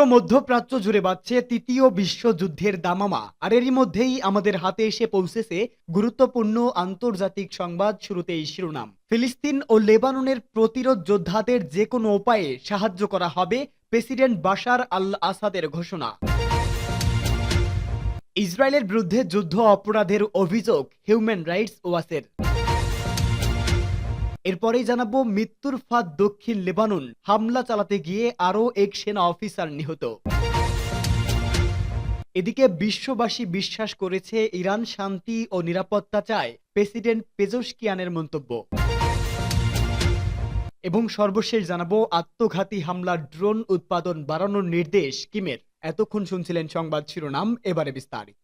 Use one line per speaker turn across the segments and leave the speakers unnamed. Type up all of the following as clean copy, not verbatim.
পুরো মধ্যপ্রাচ্য জুড়ে বাজছে তৃতীয় বিশ্বযুদ্ধের দামামা। আর এরই মধ্যেই আমাদের হাতে এসে পৌঁছেছে গুরুত্বপূর্ণ আন্তর্জাতিক সংবাদ। শুরুতেই শিরোনাম: ফিলিস্তিন ও লেবাননের প্রতিরোধ যোদ্ধাদের যে কোনো উপায়ে সাহায্য করা হবে, প্রেসিডেন্ট বাশার আল আসাদের ঘোষণা। ইসরায়েলের বিরুদ্ধে যুদ্ধ অপরাধের অভিযোগ হিউম্যান রাইটস ওয়াচের। এরপরেই জানাবো মৃত্যুর ফাঁদ দক্ষিণ লেবানন, হামলা চালাতে গিয়ে আরও এক সেনা অফিসার নিহত। এদিকে বিশ্ববাসী বিশ্বাস করেছে ইরান শান্তি ও নিরাপত্তা চায়, প্রেসিডেন্ট পেজোশকিয়ানের মন্তব্য। এবং সর্বশেষ জানাবো আত্মঘাতী হামলার ড্রোন উৎপাদন বাড়ানোর নির্দেশ কিমের। এতক্ষণ শুনছিলেন সংবাদ শিরোনাম, এবারে বিস্তারিত।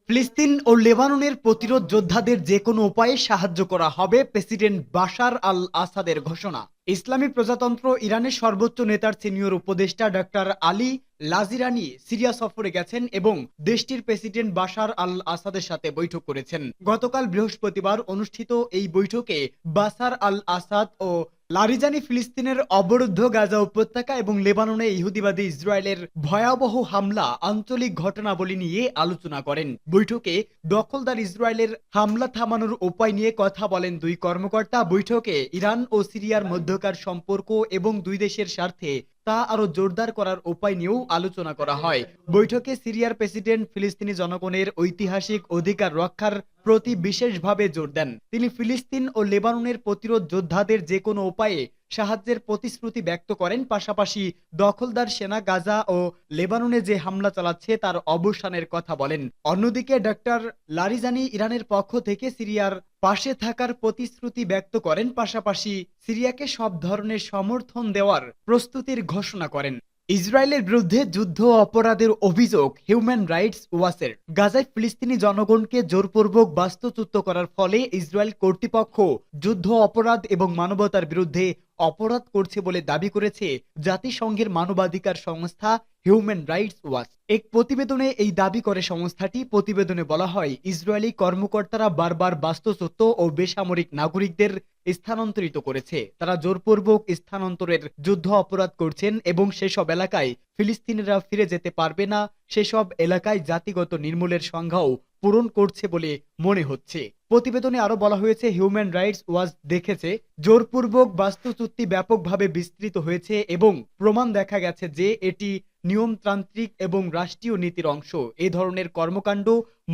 ফিলিস্তিন ও লেবাননের প্রতিরোধ যোদ্ধাদের যে কোনো উপায়ে সাহায্য করা হবে, প্রেসিডেন্ট বাশার আল আসাদের ঘোষণা। ইসলামী প্রজাতন্ত্র ইরানের সর্বোচ্চ নেতার সিনিয়র উপদেষ্টা ডক্টর আলী লাজিরানি সিরিয়া সফরে গেছেন এবং দেশটির প্রেসিডেন্ট বাশার আল আসাদের সাথে বৈঠক করেছেন। গতকাল বৃহস্পতিবার অনুষ্ঠিত এই বৈঠকে বাশার আল আসাদ ও লারিজানি ফিলিস্তিনের অবরুদ্ধ গাজা উপত্যকা এবং লেবাননে ইহুদিবাদী ইসরায়েলের ভয়াবহ হামলা আঞ্চলিক ঘটনাবলী নিয়ে আলোচনা করেন। বৈঠকে দখলদার ইসরায়েলের হামলা থামানোর উপায় নিয়ে কথা বলেন দুই কর্মকর্তা। বৈঠকে ইরান ও সিরিয়ার মধ্যকার সম্পর্ক এবং দুই দেশের স্বার্থে তা আরো জোরদার করার উপায় নিয়েও আলোচনা করা হয়। বৈঠকে সিরিয়ার প্রেসিডেন্ট ফিলিস্তিনি জনগণের ঐতিহাসিক অধিকার রক্ষার প্রতি বিশেষভাবে জোর দেন। তিনি ফিলিস্তিন ও লেবাননের প্রতিরোধ যোদ্ধাদের যে কোনো উপায়ে সাহায্যের প্রতিশ্রুতি ব্যক্ত করেন। পাশাপাশি দখলদার সেনা গাজা ও লেবাননে যে হামলা চালাচ্ছে তার অবসানের কথা বলেন। অন্যদিকে ডক্টর লারিজানি ইরানের পক্ষ থেকে সিরিয়ার পাশে থাকার প্রতিশ্রুতি ব্যক্ত করেন। পাশাপাশি সিরিয়াকে সব ধরনের সমর্থন দেওয়ার প্রস্তুতির ঘোষণা করেন। ইসরায়েলের বিরুদ্ধে যুদ্ধ অপরাধের অভিযোগ হিউম্যান রাইটস ওয়াচের। গাজায় ফিলিস্তিনি জনগণকে জোরপূর্বক বাস্তুচ্যুত করার ফলে ইসরায়েল কর্তৃপক্ষ যুদ্ধ অপরাধ এবং মানবতার বিরুদ্ধে অপরাধ করছে বলে দাবি করেছে জাতিসংঘের মানবাধিকার সংস্থা হিউম্যান রাইটস ওয়াচ। এক প্রতিবেদনে এই দাবি করে সংস্থাটি। প্রতিবেদনে বলা হয়, ইসরায়েলি কর্মকর্তারা বারবার বাস্তুচ্যুত ও বেসামরিক নাগরিকদের স্থানান্তরিত করেছে। তারা জোরপূর্বক স্থানান্তরের যুদ্ধ অপরাধ করছেন এবং সেসব এলাকায় ফিলিস্তিনিরা ফিরে যেতে পারবে না। সেসব এলাকায় জাতিগত নির্মূলের সংজ্ঞাও পূরণ করছে বলে মনে হচ্ছে। প্রতিবেদনে আরো বলা হয়েছে, হিউম্যান রাইটস ওয়াচ দেখেছে জোরপূর্বক বাস্তুচ্যুতি ব্যাপকভাবে বিস্তৃত হয়েছে এবং প্রমাণ দেখা গেছে যে এটি নিয়মতান্ত্রিক এবং রাষ্ট্রীয় নীতির অংশ। এ ধরনের কর্মকাণ্ড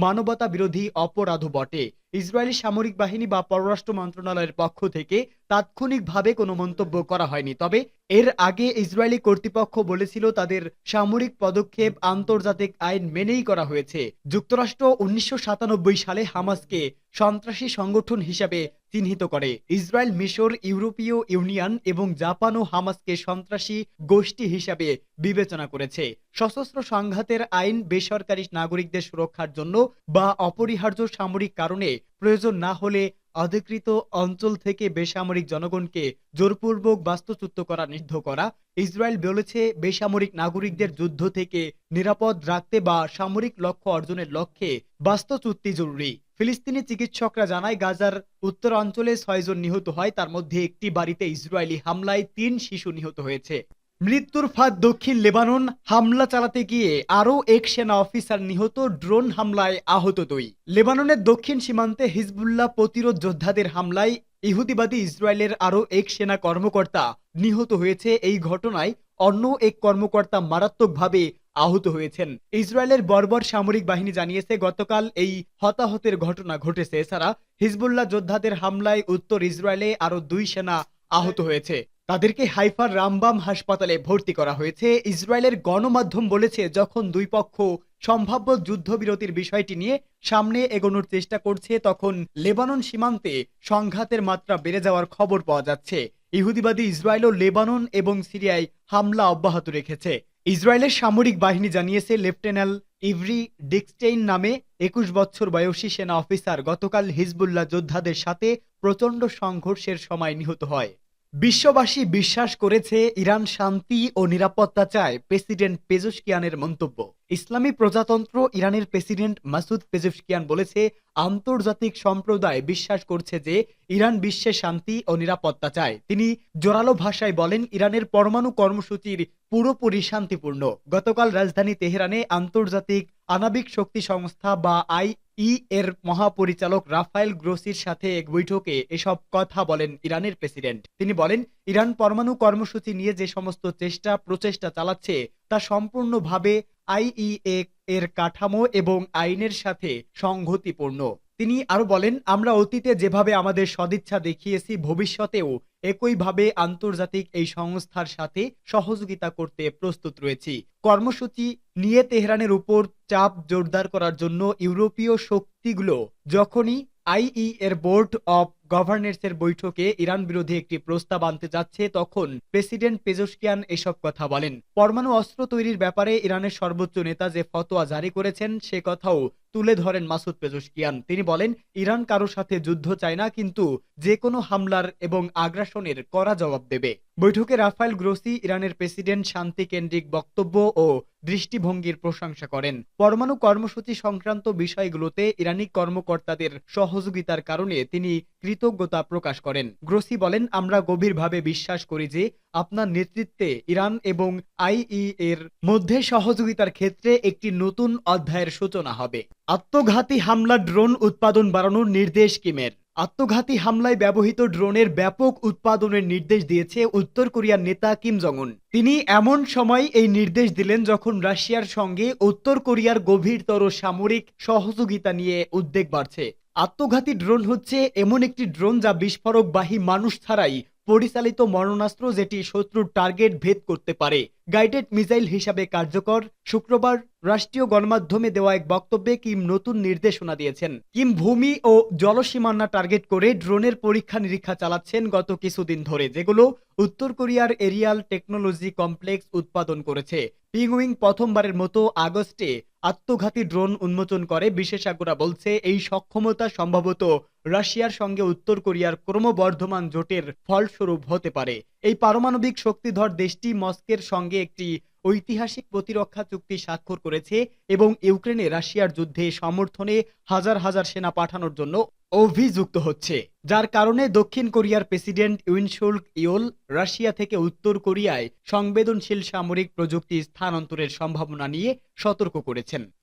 মানবতা বিরোধী অপরাধ বটে। ইসরায়েলি সামরিক বাহিনী বা পররাষ্ট্র মন্ত্রণালয়ের পক্ষ থেকে তাৎক্ষণিকভাবে কোনো মন্তব্য করা হয়নি। তবে এর আগে ইসরায়েলি কর্তৃপক্ষ বলেছিল তাদের সামরিক পদক্ষেপ আন্তর্জাতিক আইন মেনেই করা হয়েছে। যুক্তরাষ্ট্র 1997 সালে হামাসকে সন্ত্রাসী সংগঠন হিসাবে চিহ্নিত করে। ইসরায়েল, মিশর, ইউরোপীয় ইউনিয়ন এবং জাপানও হামাসকে সন্ত্রাসী গোষ্ঠী হিসাবে বিবেচনা করেছে। সশস্ত্র সংঘাতের আইন বেসরকারি নাগরিকদের সুরক্ষার জন্য বা অপরিহার্য সামরিক কারণে প্রয়োজন না হলে অধিকৃত অঞ্চল থেকে বেসামরিক জনগণকে জোরপূর্বক বাস্তুচ্যুত করা নিষিদ্ধ করা। ইসরায়েল বলেছে বেসামরিক নাগরিকদের যুদ্ধ থেকে নিরাপদ রাখতে বা সামরিক লক্ষ্য অর্জনের লক্ষ্যে বাস্তুচ্যুতি জরুরি। ফিলিস্তিনি চিকিৎসকরা জানায়, গাজার উত্তরাঞ্চলে 6 জন নিহত হয়, তার মধ্যে একটি বাড়িতে ইসরায়েলি হামলায় 3 শিশু নিহত হয়েছে। মৃত্যুর ফাঁদ দক্ষিণ লেবানন, হামলা চালাতে গিয়ে আরও এক সেনা অফিসার নিহত, ড্রোন হামলায় আহত 2। লেবাননের দক্ষিণ সীমান্তে হিজবুল্লাহ প্রতিরোধ যোদ্ধাদের হামলায় ইহুদিবাদী ইসরায়েলের আরও এক সেনা কর্মকর্তা নিহত হয়েছে। এই ঘটনায় অন্য এক কর্মকর্তা মারাত্মকভাবে আহত হয়েছেন। ইসরায়েলের বর্বর সামরিক বাহিনী জানিয়েছে গতকাল এই হতাহতের ঘটনা ঘটেছে। এছাড়া হিজবুল্লাহ যোদ্ধাদের হামলায় উত্তর ইসরায়েলে আরও 2 সেনা আহত হয়েছে। তাদেরকে হাইফার রামবাম হাসপাতালে ভর্তি করা হয়েছে। ইসরায়েলের গণমাধ্যম বলেছে, যখন দুই পক্ষ সম্ভাব্য যুদ্ধবিরতির বিষয়টি নিয়ে সামনে এগোনোর চেষ্টা করছে, তখন লেবানন সীমান্তে সংঘাতের মাত্রা বেড়ে যাওয়ার খবর পাওয়া যাচ্ছে। ইহুদিবাদী ইসরায়েলও লেবানন এবং সিরিয়ায় হামলা অব্যাহত রেখেছে। ইসরায়েলের সামরিক বাহিনী জানিয়েছে, লেফটেন্যান্ট ইভরি ডিকস্টেইন নামে 21 বছর বয়সী সেনা অফিসার গতকাল হিজবুল্লাহ যোদ্ধাদের সাথে প্রচণ্ড সংঘর্ষের সময় নিহত হয়। বিশ্ববাসী বিশ্বাস করেছে ইরান শান্তি ও নিরাপত্তা চায়, প্রেসিডেন্ট পেজেশকিয়ানের মন্তব্য। ইসলামী প্রজাতন্ত্র ইরানের প্রেসিডেন্ট মাসুদ পেজেশকিয়ান বলেছে, আন্তর্জাতিক সম্প্রদায় বিশ্বাস করছে যে ইরান বিশ্বে শান্তি ও নিরাপত্তা চায়। তিনি জোরালো ভাষায় বলেন, ইরানের পরমাণু কর্মসূচির পুরোপুরি শান্তিপূর্ণ। গতকাল রাজধানী তেহরানে আন্তর্জাতিক আণবিক শক্তি সংস্থা বা এর মহাপরিচালক রাফায়েল গ্রোসির সাথে এক বৈঠকে এসব কথা বলেন ইরানের প্রেসিডেন্ট। তিনি বলেন, ইরান পরমাণু কর্মসূচি নিয়ে যে সমস্ত প্রচেষ্টা চালাচ্ছে তা সম্পূর্ণভাবে আইইএ এর কাঠামো এবং আইনের সাথে সংগতিপূর্ণ। তিনি আরো বলেন, আমরা অতীতে যেভাবে আমাদের সদিচ্ছা দেখিয়েছি, ভবিষ্যতেও একইভাবে আন্তর্জাতিক এই সংস্থার সাথে সহযোগিতা করতে প্রস্তুত রয়েছি। কর্মসূচি নিয়ে তেহরানের উপর চাপ জোরদার করার জন্য ইউরোপীয় শক্তিগুলো যখনই এর বোর্ড অব গভর্নর্সের বৈঠকে ইরান বিরোধী একটি প্রস্তাব আনতে যাচ্ছে, তখন প্রেসিডেন্ট পেজেশকিয়ান এসব কথা বলেন। পরমাণু অস্ত্র তৈরির ব্যাপারে ইরানের সর্বোচ্চ নেতা যে ফতোয়া জারি করেছেন সে কথাও তুলে ধরেন মাসুদ পেজেশকিয়ান। তিনি বলেন, ইরান কারো সাথে যুদ্ধ চায় না, কিন্তু যে কোনো হামলার এবং আগ্রাসনের কড়া জবাব দেবে। বৈঠকে রাফায়েল গ্রোসি ইরানের প্রেসিডেন্ট শান্তি কেন্দ্রিক বক্তব্য ও দৃষ্টিভঙ্গির প্রশংসা করেন। পরমাণু কর্মসূচি সংক্রান্ত বিষয়গুলোতে ইরানি কর্মকর্তাদের সহযোগিতার কারণে তিনি কৃতজ্ঞতা প্রকাশ করেন। গ্রোসি বলেন, আমরা গভীরভাবে বিশ্বাস করি যে আপনার নেতৃত্বে ইরান এবং এর মধ্যে সহযোগিতার ক্ষেত্রে একটি নতুন অধ্যায়ের সূচনা হবে। আত্মঘাতী হামলা ড্রোন উৎপাদন বাড়ানোর নির্দেশ কিমের। আত্মঘাতী হামলায় ব্যবহৃত ড্রোনের ব্যাপক উৎপাদনের নির্দেশ দিয়েছে উত্তর কোরিয়ার নেতা কিম জং উন। তিনি এমন সময় এই নির্দেশ দিলেন যখন রাশিয়ার সঙ্গে উত্তর কোরিয়ার গভীরতর সামরিক সহযোগিতা নিয়ে উদ্বেগ বাড়ছে। আত্মঘাতী ড্রোন হচ্ছে এমন একটি ড্রোন যা বিস্ফোরকবাহী মানুষ ছাড়াই পরিচালিত মরণাস্ত্র, যেটি শত্রুর টার্গেট ভেদ করতে পারে। গাইডেড মিসাইল হিসাবে কার্যকর। শুক্রবার রাষ্ট্রীয় গণমাধ্যমে দেওয়া এক বক্তব্যে কিম নতুন নির্দেশনা দিয়েছেন। কিম ভূমি ও জলসীমানা টার্গেট করে ড্রোনের পরীক্ষা নিরীক্ষা চালাচ্ছেন গত কিছুদিন ধরে, যেগুলো উত্তর কোরিয়ার এরিয়াল টেকনোলজি কমপ্লেক্স উৎপাদন করেছে। পিংউইং প্রথমবারের মতো আগস্টে আত্মঘাতী ড্রোন উন্মোচন করে। বিশেষজ্ঞরা বলছে, এই সক্ষমতা সম্ভবত রাশিয়ার সঙ্গে উত্তর কোরিয়ার ক্রমবর্ধমান জোটের ফলস্বরূপ হতে পারে। এই পারমাণবিক শক্তিধর দেশটি মস্কোর সঙ্গে একটি ঐতিহাসিক প্রতিরক্ষা চুক্তি স্বাক্ষর করেছে এবং ইউক্রেনে রাশিয়ার যুদ্ধে সমর্থনে হাজার হাজার সেনা পাঠানোর জন্য অভিযুক্ত হচ্ছে, যার কারণে দক্ষিণ কোরিয়ার president Yoon Suk Yeol Russia থেকে উত্তর কোরিয়ায় সংবেদনশীল সামরিক প্রযুক্তি স্থানান্তরের সম্ভাবনা নিয়ে সতর্ক করেছেন।